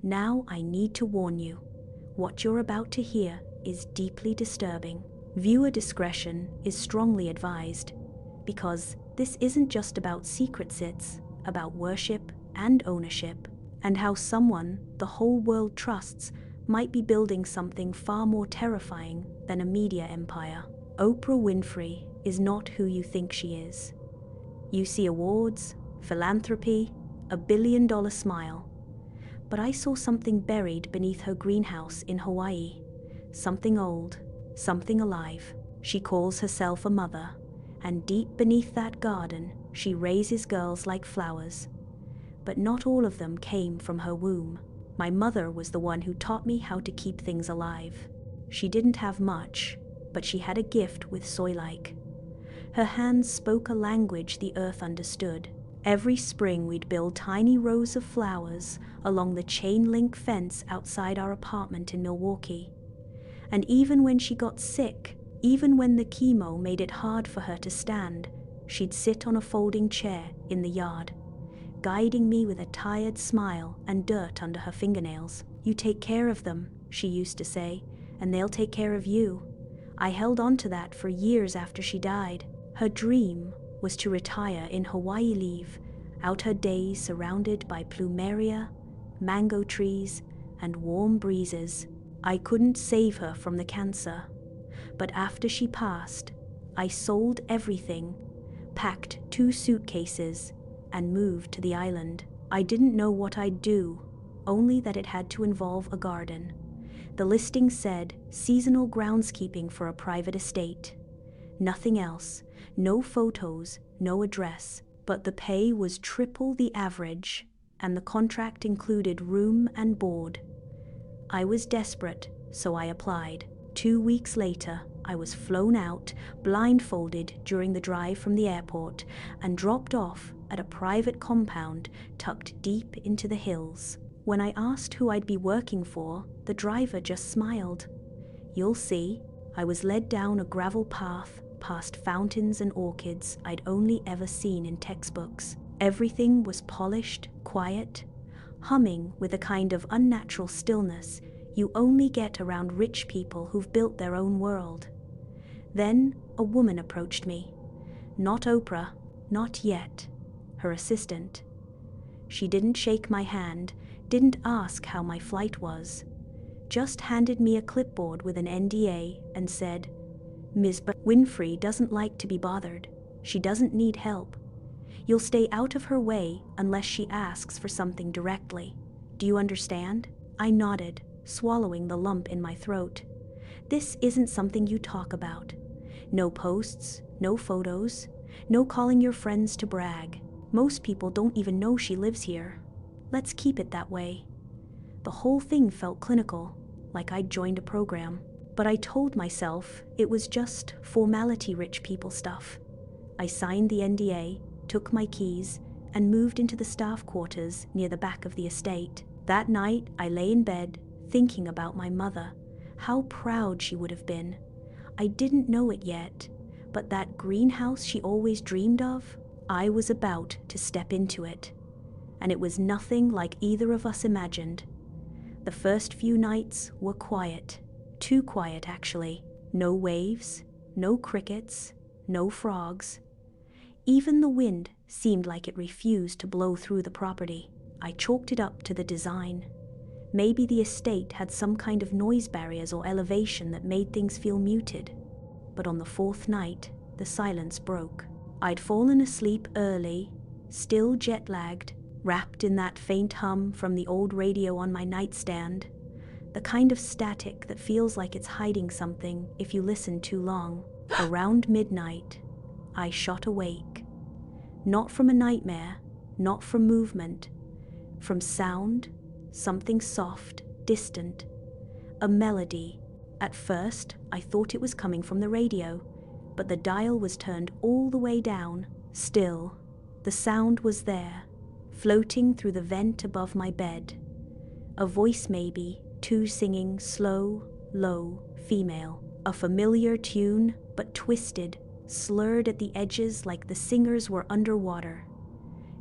Now I need to warn you. What you're about to hear is deeply disturbing. Viewer discretion is strongly advised, because this isn't just about secrets, it's about worship and ownership, and how someone the whole world trusts might be building something far more terrifying than a media empire. Oprah Winfrey is not who you think she is. You see awards, philanthropy, a billion-dollar smile. But I saw something buried beneath her greenhouse in Hawaii. Something old, something alive. She calls herself a mother, and deep beneath that garden, she raises girls like flowers. But not all of them came from her womb. My mother was the one who taught me how to keep things alive. She didn't have much, but she had a gift with soy-like. Her hands spoke a language the earth understood. Every spring we'd build tiny rows of flowers along the chain-link fence outside our apartment in Milwaukee. And even when she got sick, even when the chemo made it hard for her to stand, she'd sit on a folding chair in the yard, guiding me with a tired smile and dirt under her fingernails. "You take care of them," she used to say, "and they'll take care of you." I held on to that for years after she died. Her dream was to retire in Hawaii leave, out her days surrounded by plumeria, mango trees, and warm breezes. I couldn't save her from the cancer. But after she passed, I sold everything, packed 2 suitcases, and moved to the island. I didn't know what I'd do, only that it had to involve a garden. The listing said seasonal groundskeeping for a private estate. Nothing else, no photos, no address, but the pay was triple the average, and the contract included room and board. I was desperate, so I applied. 2 weeks later, I was flown out, blindfolded during the drive from the airport, and dropped off at a private compound tucked deep into the hills. When I asked who I'd be working for, the driver just smiled. "You'll see." I was led down a gravel path, past fountains and orchids I'd only ever seen in textbooks. Everything was polished, quiet, humming with a kind of unnatural stillness you only get around rich people who've built their own world. Then a woman approached me. Not Oprah, not yet. Her assistant. She didn't shake my hand, didn't ask how my flight was. Just handed me a clipboard with an NDA and said, "Ms. Winfrey doesn't like to be bothered. She doesn't need help. You'll stay out of her way unless she asks for something directly. Do you understand?" I nodded, swallowing the lump in my throat. This isn't something you talk about. No posts, no photos, no calling your friends to brag. Most people don't even know she lives here. Let's keep it that way. The whole thing felt clinical, like I'd joined a program. But I told myself it was just formality-rich people stuff. I signed the NDA, took my keys, and moved into the staff quarters near the back of the estate. That night, I lay in bed, thinking about my mother. How proud she would have been. I didn't know it yet, but that greenhouse she always dreamed of, I was about to step into it. And it was nothing like either of us imagined. The first few nights were quiet. Too quiet, actually. No waves, no crickets, no frogs. Even the wind seemed like it refused to blow through the property. I chalked it up to the design. Maybe the estate had some kind of noise barriers or elevation that made things feel muted. But on the 4th night, the silence broke. I'd fallen asleep early, still jet-lagged, wrapped in that faint hum from the old radio on my nightstand, the kind of static that feels like it's hiding something if you listen too long. Around midnight, I shot awake. Not from a nightmare, not from movement, from sound, something soft, distant, a melody. At first, I thought it was coming from the radio, but the dial was turned all the way down. Still, the sound was there, floating through the vent above my bed. A voice maybe, two singing slow, low, female. A familiar tune, but twisted, slurred at the edges like the singers were underwater.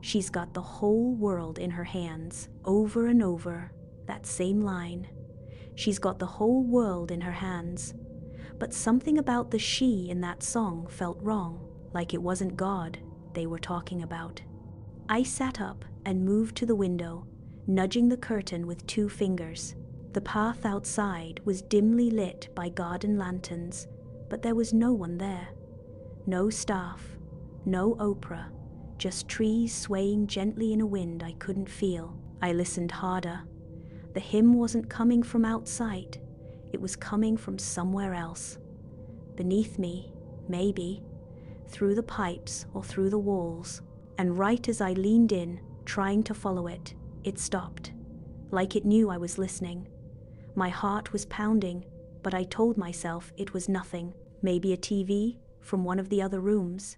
She's got the whole world in her hands, over and over, that same line. She's got the whole world in her hands. But something about the she in that song felt wrong, like it wasn't God they were talking about. I sat up and moved to the window, nudging the curtain with 2 fingers. The path outside was dimly lit by garden lanterns, but there was no one there. No staff, no Oprah, just trees swaying gently in a wind I couldn't feel. I listened harder. The hymn wasn't coming from outside, it was coming from somewhere else. Beneath me, maybe, through the pipes or through the walls. And right as I leaned in, trying to follow it, it stopped, like it knew I was listening. My heart was pounding, but I told myself it was nothing. Maybe a TV from one of the other rooms.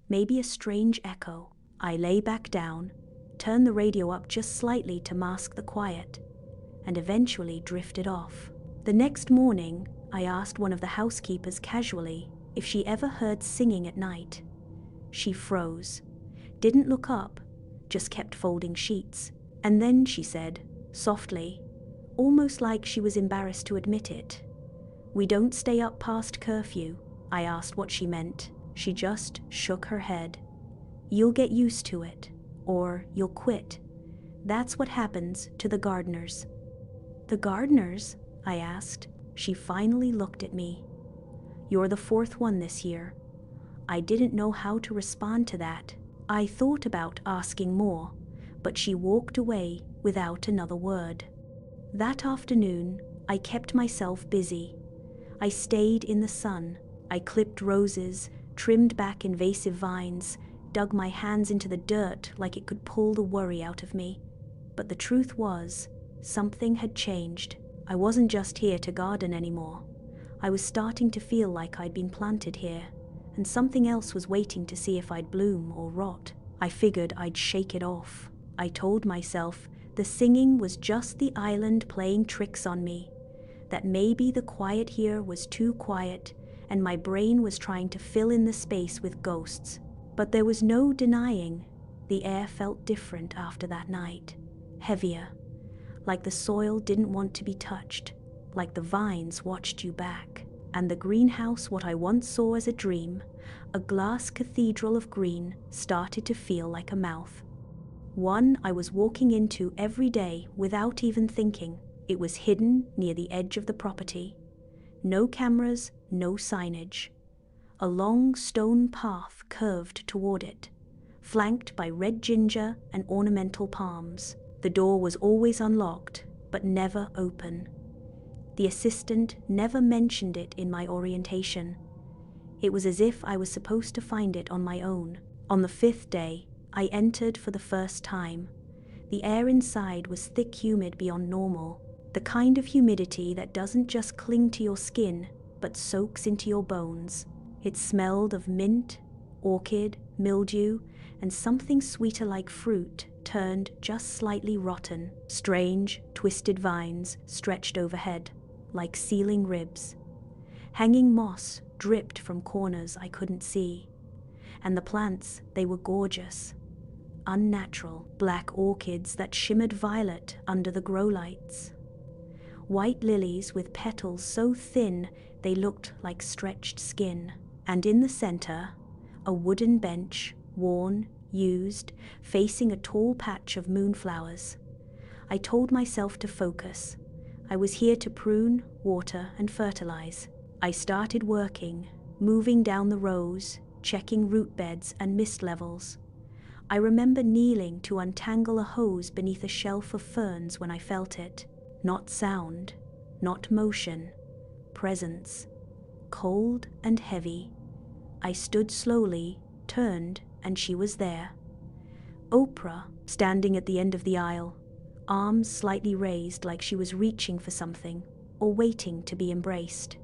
Maybe a strange echo. I lay back down, turned the radio up just slightly to mask the quiet, and eventually drifted off. The next morning, I asked one of the housekeepers casually if she ever heard singing at night. She froze, didn't look up, just kept folding sheets. And then she said, softly, almost like she was embarrassed to admit it, "We don't stay up past curfew." I asked what she meant. She just shook her head. "You'll get used to it, or you'll quit. That's what happens to the gardeners." "The gardeners?" I asked. She finally looked at me. "You're the 4th one this year." I didn't know how to respond to that. I thought about asking more, but she walked away without another word. That afternoon, I kept myself busy. I stayed in the sun. I clipped roses, trimmed back invasive vines, dug my hands into the dirt like it could pull the worry out of me. But the truth was, something had changed. I wasn't just here to garden anymore. I was starting to feel like I'd been planted here, and something else was waiting to see if I'd bloom or rot. I figured I'd shake it off. I told myself the singing was just the island playing tricks on me, that maybe the quiet here was too quiet and my brain was trying to fill in the space with ghosts. But there was no denying the air felt different after that night, heavier, like the soil didn't want to be touched, like the vines watched you back. And the greenhouse, what I once saw as a dream, a glass cathedral of green, started to feel like a mouth. One I was walking into every day without even thinking. It was hidden near the edge of the property. No cameras, no signage. A long stone path curved toward it, flanked by red ginger and ornamental palms. The door was always unlocked, but never open. The assistant never mentioned it in my orientation. It was as if I was supposed to find it on my own. On the 5th day, I entered for the first time. The air inside was thick, humid beyond normal, the kind of humidity that doesn't just cling to your skin, but soaks into your bones. It smelled of mint, orchid, mildew, and something sweeter like fruit turned just slightly rotten. Strange, twisted vines stretched overhead, like ceiling ribs. Hanging moss dripped from corners I couldn't see. And the plants, they were gorgeous. Unnatural, black orchids that shimmered violet under the grow lights. White lilies with petals so thin they looked like stretched skin. And in the center, a wooden bench, worn, used, facing a tall patch of moonflowers. I told myself to focus. I was here to prune, water, and fertilize. I started working, moving down the rows, checking root beds and mist levels. I remember kneeling to untangle a hose beneath a shelf of ferns when I felt it. Not sound, not motion, presence. Cold and heavy. I stood slowly, turned, and she was there. Oprah, standing at the end of the aisle, arms slightly raised like she was reaching for something or waiting to be embraced.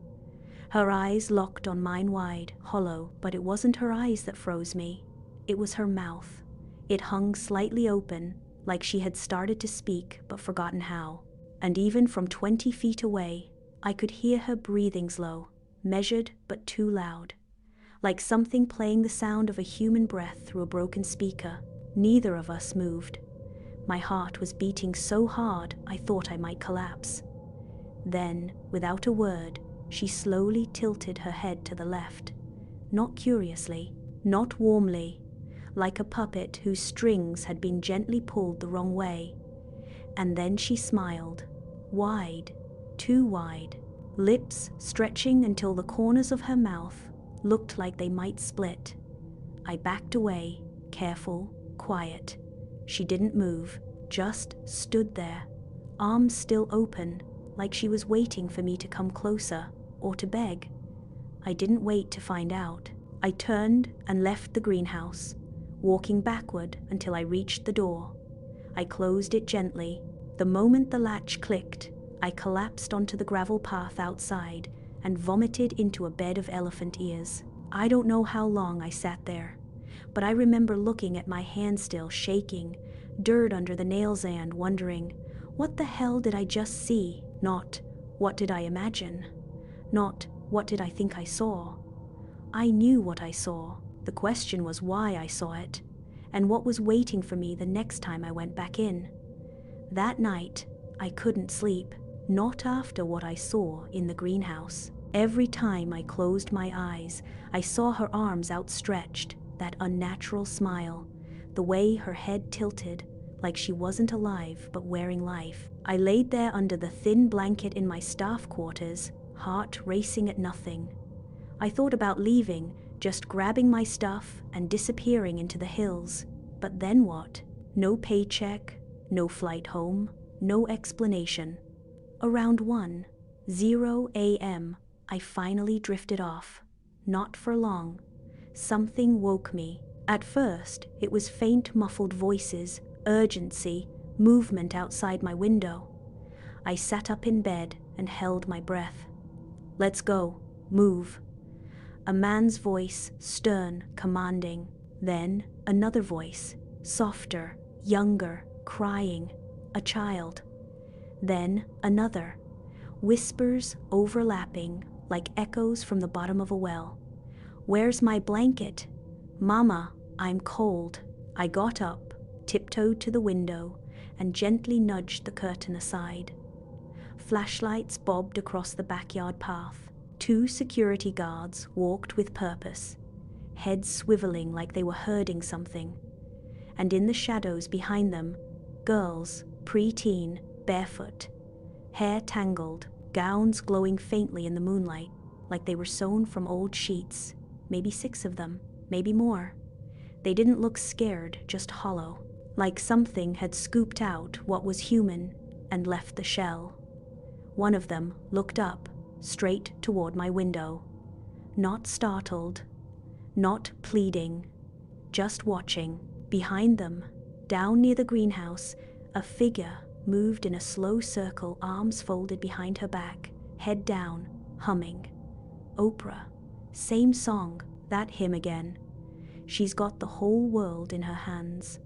Her eyes locked on mine wide, hollow, but it wasn't her eyes that froze me. It was her mouth. It hung slightly open, like she had started to speak but forgotten how. And even from 20 feet away, I could hear her breathing slow, measured but too loud, like something playing the sound of a human breath through a broken speaker. Neither of us moved. My heart was beating so hard I thought I might collapse. Then, without a word, she slowly tilted her head to the left. Not curiously, not warmly, like a puppet whose strings had been gently pulled the wrong way. And then she smiled, wide, too wide, lips stretching until the corners of her mouth looked like they might split. I backed away, careful, quiet. She didn't move, just stood there, arms still open, like she was waiting for me to come closer, or to beg. I didn't wait to find out. I turned and left the greenhouse, walking backward until I reached the door. I closed it gently. The moment the latch clicked, I collapsed onto the gravel path outside and vomited into a bed of elephant ears. I don't know how long I sat there, but I remember looking at my hand still shaking, dirt under the nails, and wondering, what the hell did I just see? Not, what did I imagine? Not, what did I think I saw? I knew what I saw. The question was why I saw it, and what was waiting for me the next time I went back in. That night, I couldn't sleep, not after what I saw in the greenhouse. Every time I closed my eyes, I saw her arms outstretched, that unnatural smile, the way her head tilted, like she wasn't alive but wearing life. I laid there under the thin blanket in my staff quarters, heart racing at nothing. I thought about leaving, just grabbing my stuff and disappearing into the hills. But then what? No paycheck, no flight home, no explanation. Around 1:00 a.m., I finally drifted off. Not for long. Something woke me. At first, it was faint, muffled voices, urgency, movement outside my window. I sat up in bed and held my breath. "Let's go. Move." A man's voice, stern, commanding. Then another voice, softer, younger, crying. A child. Then another. Whispers overlapping, like echoes from the bottom of a well. "Where's my blanket? Mama, I'm cold." I got up, tiptoed to the window, and gently nudged the curtain aside. Flashlights bobbed across the backyard path. 2 security guards walked with purpose, heads swiveling like they were herding something. And in the shadows behind them, girls, pre-teen, barefoot, hair tangled, gowns glowing faintly in the moonlight, like they were sewn from old sheets. Maybe 6 of them, maybe more. They didn't look scared, just hollow, like something had scooped out what was human and left the shell. One of them looked up, straight toward my window. Not startled, not pleading, just watching. Behind them, down near the greenhouse, a figure moved in a slow circle, arms folded behind her back, head down, humming. Oprah. Same song, that hymn again. She's got the whole world in her hands.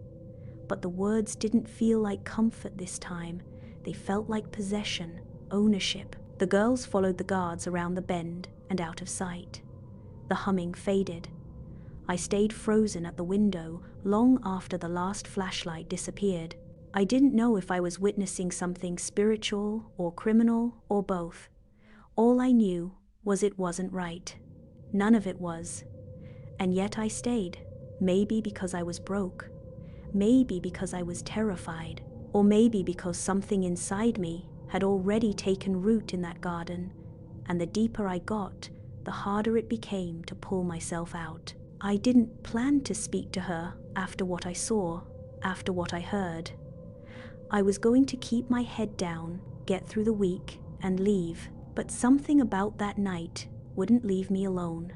But the words didn't feel like comfort this time. They felt like possession, ownership. The girls followed the guards around the bend and out of sight. The humming faded. I stayed frozen at the window long after the last flashlight disappeared. I didn't know if I was witnessing something spiritual or criminal or both. All I knew was it wasn't right. None of it was. And yet I stayed. Maybe because I was broke. Maybe because I was terrified. Or maybe because something inside me had already taken root in that garden, and the deeper I got, the harder it became to pull myself out. I didn't plan to speak to her after what I saw, after what I heard. I was going to keep my head down, get through the week, and leave. But something about that night wouldn't leave me alone.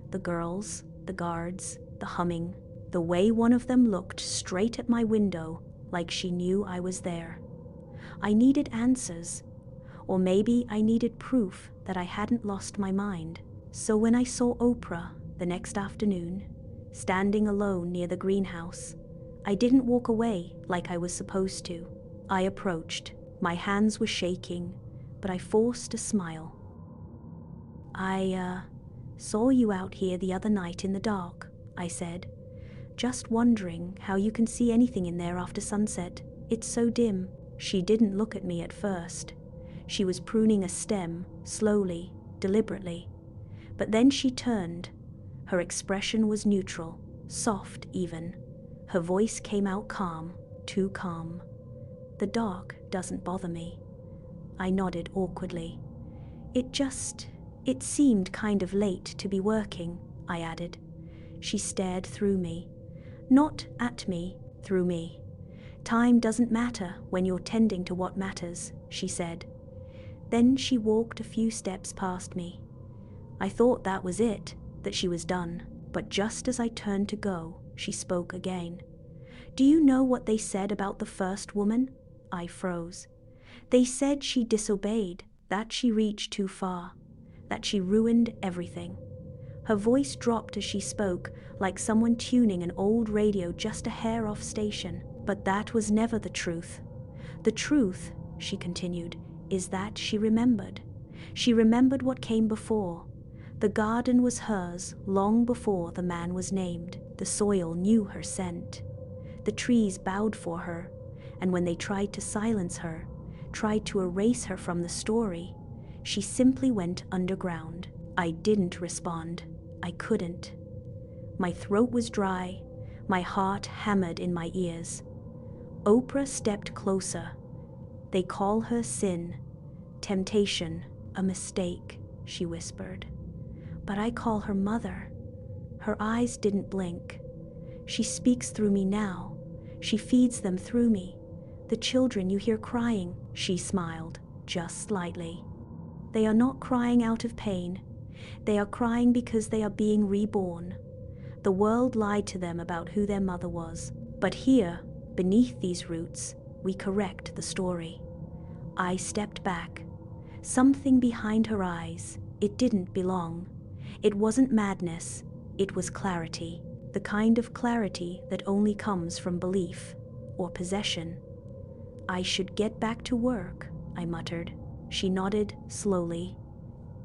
The girls, the guards, the humming, the way one of them looked straight at my window like she knew I was there. I needed answers, or maybe I needed proof that I hadn't lost my mind. So when I saw Oprah the next afternoon, standing alone near the greenhouse, I didn't walk away like I was supposed to. I approached. My hands were shaking, but I forced a smile. "I saw you out here the other night in the dark," I said. "Just wondering how you can see anything in there after sunset." It's so dim." She didn't look at me at first. She was pruning a stem, slowly, deliberately. But then she turned. Her expression was neutral, soft even. Her voice came out calm, too calm. "The dark doesn't bother me." I nodded awkwardly. It seemed kind of late to be working," I added. She stared through me. Not at me, through me. "Time doesn't matter when you're tending to what matters," she said. Then she walked a few steps past me. I thought that was it, that she was done. But just as I turned to go, she spoke again. "Do you know what they said about the first woman?" I froze. "They said she disobeyed, that she reached too far, that she ruined everything." Her voice dropped as she spoke, like someone tuning an old radio just a hair off station. "But that was never the truth. The truth," she continued, "is that she remembered. She remembered what came before. The garden was hers long before the man was named. The soil knew her scent. The trees bowed for her, and when they tried to silence her, tried to erase her from the story, she simply went underground." I didn't respond. I couldn't. My throat was dry, my heart hammered in my ears. Oprah stepped closer. "They call her sin, temptation, a mistake," she whispered. "But I call her mother." Her eyes didn't blink. "She speaks through me now. She feeds them through me. The children you hear crying," she smiled, just slightly. "They are not crying out of pain. They are crying because they are being reborn. The world lied to them about who their mother was. But here, beneath these roots, we correct the story." I stepped back. Something behind her eyes, it didn't belong. It wasn't madness, it was clarity. The kind of clarity that only comes from belief, or possession. "I should get back to work," I muttered. She nodded slowly.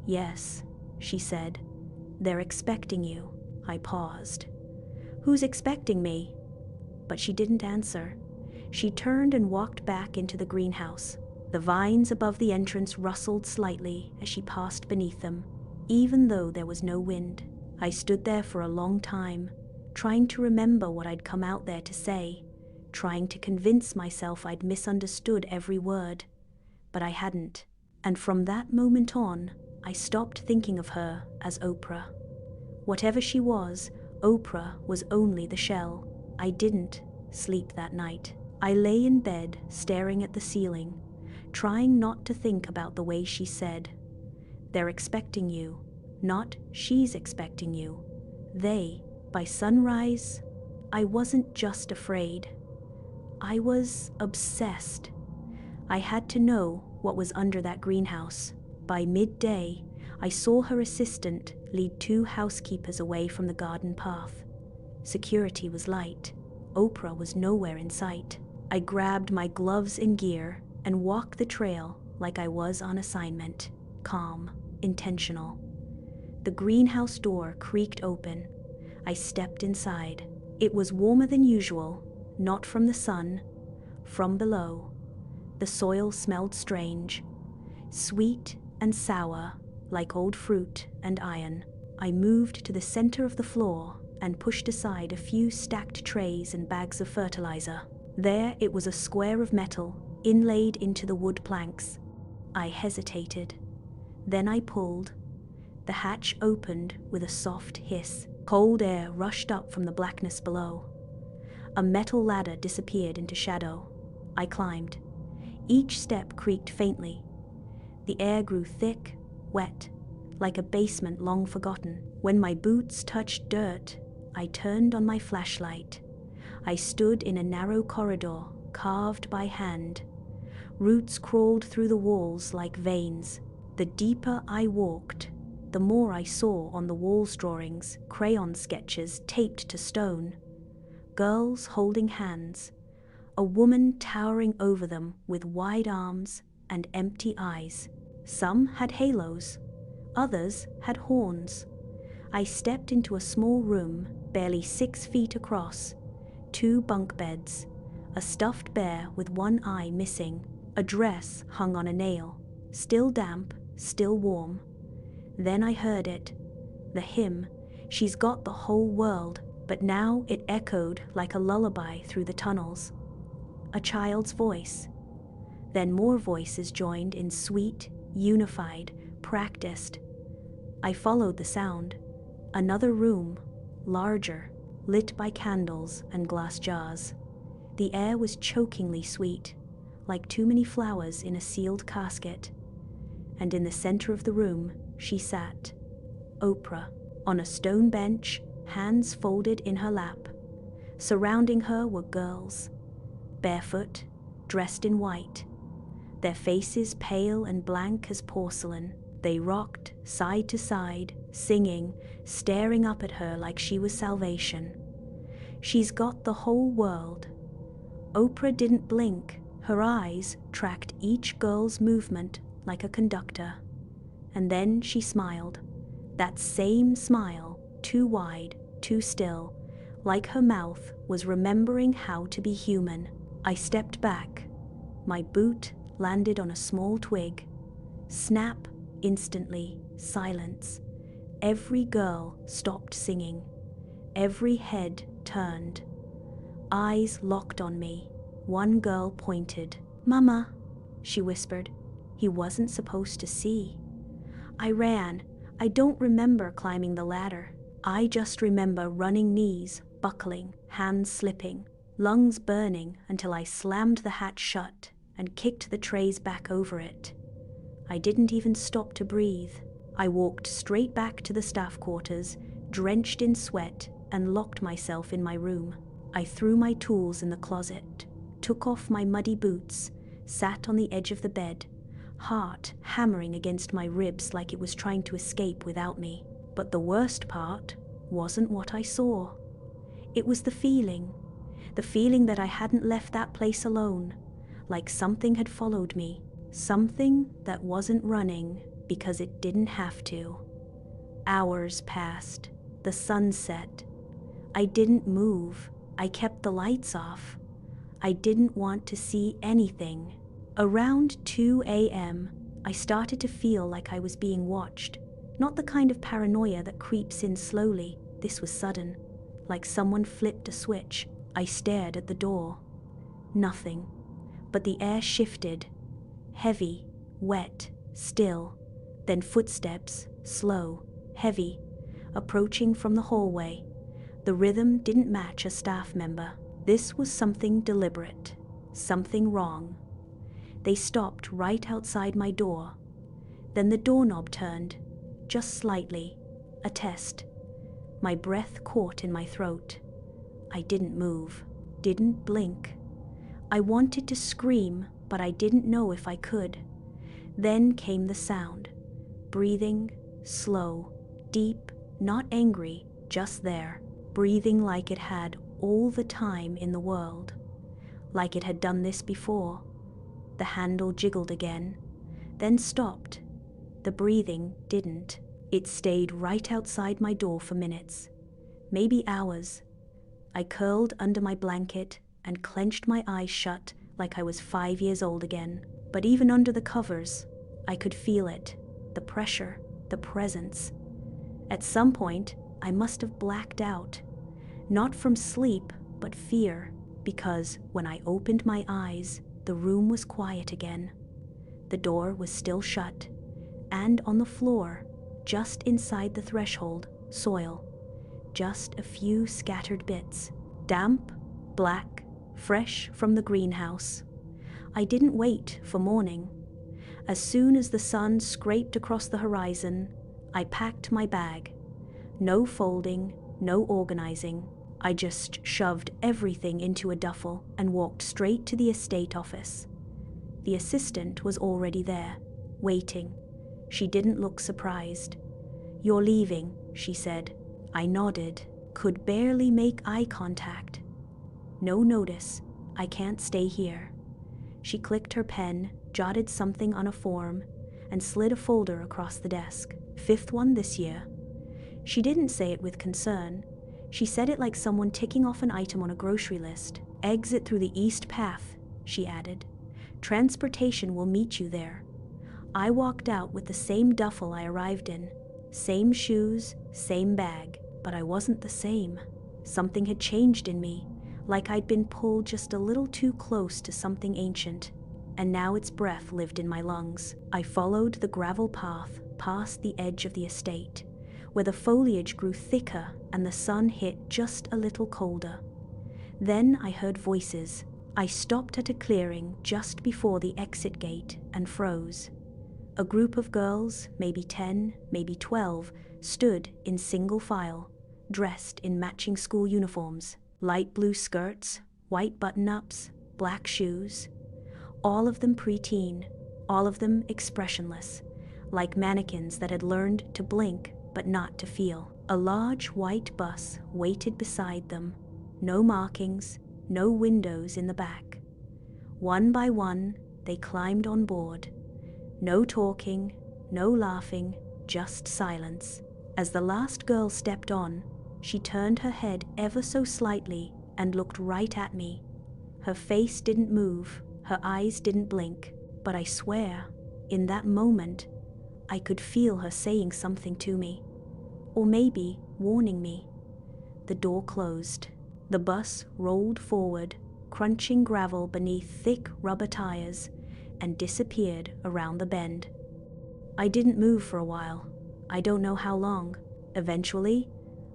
"Yes," she said. "They're expecting you." I paused. "Who's expecting me?" But she didn't answer. She turned and walked back into the greenhouse. The vines above the entrance rustled slightly as she passed beneath them, even though there was no wind. I stood there for a long time, trying to remember what I'd come out there to say, trying to convince myself I'd misunderstood every word. But I hadn't. And from that moment on, I stopped thinking of her as Oprah. Whatever she was, Oprah was only the shell. I didn't sleep that night. I lay in bed, staring at the ceiling, trying not to think about the way she said, "They're expecting you," not "she's expecting you." They. By sunrise, I wasn't just afraid. I was obsessed. I had to know what was under that greenhouse. By midday, I saw her assistant lead 2 housekeepers away from the garden path. Security was light. Oprah was nowhere in sight. I grabbed my gloves and gear and walked the trail like I was on assignment, calm, intentional. The greenhouse door creaked open. I stepped inside. It was warmer than usual, not from the sun, from below. The soil smelled strange, sweet and sour, like old fruit and iron. I moved to the center of the floor and pushed aside a few stacked trays and bags of fertilizer. There it was, a square of metal, inlaid into the wood planks. I hesitated. Then I pulled. The hatch opened with a soft hiss. Cold air rushed up from the blackness below. A metal ladder disappeared into shadow. I climbed. Each step creaked faintly. The air grew thick, wet, like a basement long forgotten. When my boots touched dirt, I turned on my flashlight. I stood in a narrow corridor, carved by hand. Roots crawled through the walls like veins. The deeper I walked, the more I saw on the walls drawings, crayon sketches taped to stone. Girls holding hands, a woman towering over them with wide arms and empty eyes. Some had halos, others had horns. I stepped into a small room, barely 6 feet across, 2 bunk beds, A stuffed bear with one eye missing, a dress hung on a nail, still damp, still warm. Then I heard it, the hymn, "She's got the whole world," but now it echoed like a lullaby through the tunnels. A child's voice. Then more voices joined in sweet, unified, practiced. I followed the sound. Another room, larger, lit by candles and glass jars. The air was chokingly sweet, like too many flowers in a sealed casket. And in the center of the room, she sat, Oprah, on a stone bench, hands folded in her lap. Surrounding her were girls, barefoot, dressed in white, their faces pale and blank as porcelain. They rocked side to side, singing, staring up at her like she was salvation. She's got the whole world. Oprah didn't blink. Her eyes tracked each girl's movement like a conductor. And then she smiled. That same smile, too wide, too still, like her mouth was remembering how to be human. I stepped back. My boot landed on a small twig. Snap, instantly, silence. Every girl stopped singing. Every head turned. Eyes locked on me. One girl pointed. "Mama," she whispered. He wasn't supposed to see. I ran. I don't remember climbing the ladder. I just remember running, knees buckling, hands slipping, lungs burning until I slammed the hatch shut and kicked the trays back over it. I didn't even stop to breathe. I walked straight back to the staff quarters, drenched in sweat, and locked myself in my room. I threw my tools in the closet, took off my muddy boots, sat on the edge of the bed, heart hammering against my ribs like it was trying to escape without me. But the worst part wasn't what I saw. It was the feeling that I hadn't left that place alone, like something had followed me, something that wasn't running because it didn't have to. Hours passed, the sun set. I didn't move. I kept the lights off. I didn't want to see anything. Around 2 a.m., I started to feel like I was being watched. Not the kind of paranoia that creeps in slowly. This was sudden, like someone flipped a switch. I stared at the door. Nothing. But the air shifted. Heavy, wet, still. Then footsteps, slow, heavy, approaching from the hallway. The rhythm didn't match a staff member. This was something deliberate, something wrong. They stopped right outside my door. Then the doorknob turned, just slightly, a test. My breath caught in my throat. I didn't move, didn't blink. I wanted to scream, but I didn't know if I could. Then came the sound. Breathing, slow, deep, not angry, just there. Breathing like it had all the time in the world. Like it had done this before. The handle jiggled again, then stopped. The breathing didn't. It stayed right outside my door for minutes, maybe hours. I curled under my blanket and clenched my eyes shut like I was 5 years old again. But even under the covers, I could feel it, the pressure, the presence. At some point, I must have blacked out. Not from sleep, but fear, because when I opened my eyes, the room was quiet again. The door was still shut, and on the floor, just inside the threshold, soil. Just a few scattered bits, damp, black, fresh from the greenhouse. I didn't wait for morning. As soon as the sun scraped across the horizon, I packed my bag. No folding, no organizing. I just shoved everything into a duffel and walked straight to the estate office. The assistant was already there, waiting. She didn't look surprised. "You're leaving," she said. I nodded, could barely make eye contact. "No notice. I can't stay here." She clicked her pen, jotted something on a form, and slid a folder across the desk. "5th one this year." She didn't say it with concern. She said it like someone ticking off an item on a grocery list. Exit through the east path, she added. Transportation will meet you there. I walked out with the same duffel I arrived in. Same shoes, same bag, but I wasn't the same. Something had changed in me, like I'd been pulled just a little too close to something ancient, and now its breath lived in my lungs. I followed the gravel path past the edge of the estate, where the foliage grew thicker and the sun hit just a little colder. Then I heard voices. I stopped at a clearing just before the exit gate and froze. A group of girls, maybe 10, maybe 12, stood in single file, dressed in matching school uniforms, light blue skirts, white button-ups, black shoes. All of them preteen, all of them expressionless, like mannequins that had learned to blink but not to feel. A large white bus waited beside them, no markings, no windows in the back. One by one, they climbed on board. No talking, no laughing, just silence. As the last girl stepped on, she turned her head ever so slightly and looked right at me. Her face didn't move, her eyes didn't blink, but I swear, in that moment, I could feel her saying something to me, or maybe warning me. The door closed. The bus rolled forward, crunching gravel beneath thick rubber tires, and disappeared around the bend. I didn't move for a while. I don't know how long. Eventually,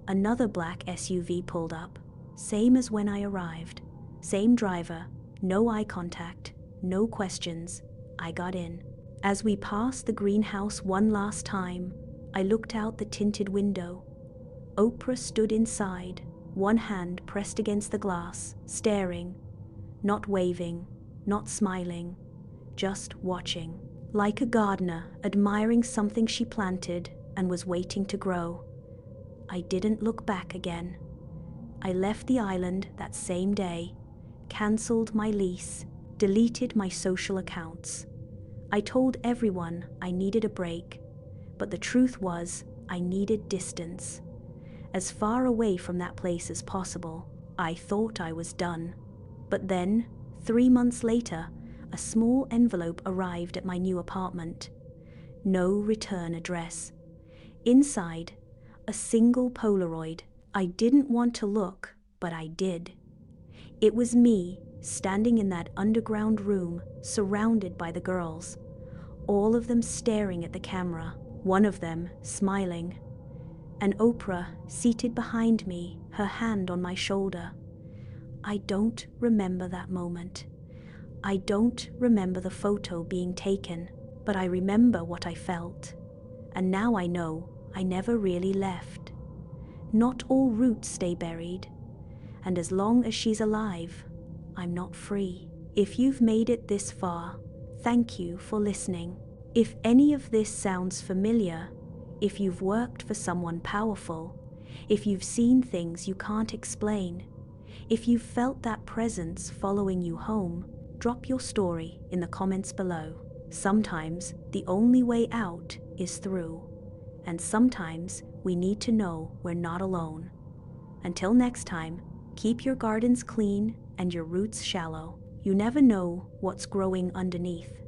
another black SUV pulled up, same as when I arrived. Same driver, no eye contact, no questions. I got in. As we passed the greenhouse one last time, I looked out the tinted window. Oprah stood inside, one hand pressed against the glass, staring, not waving, not smiling, just watching, like a gardener admiring something she planted and was waiting to grow. I didn't look back again. I left the island that same day, cancelled my lease, deleted my social accounts. I told everyone I needed a break, but the truth was I needed distance. As far away from that place as possible. I thought I was done. But then, 3 months later, a small envelope arrived at my new apartment. No return address. Inside, a single Polaroid. I didn't want to look, but I did. It was me, standing in that underground room, surrounded by the girls, all of them staring at the camera, one of them smiling, and Oprah seated behind me, her hand on my shoulder. I don't remember that moment. I don't remember the photo being taken, but I remember what I felt. And now I know I never really left. Not all roots stay buried, and as long as she's alive, I'm not free. If you've made it this far, thank you for listening. If any of this sounds familiar, if you've worked for someone powerful, if you've seen things you can't explain, if you've felt that presence following you home, drop your story in the comments below. Sometimes the only way out is through, and sometimes we need to know we're not alone. Until next time, keep your gardens clean and your roots shallow. You never know what's growing underneath.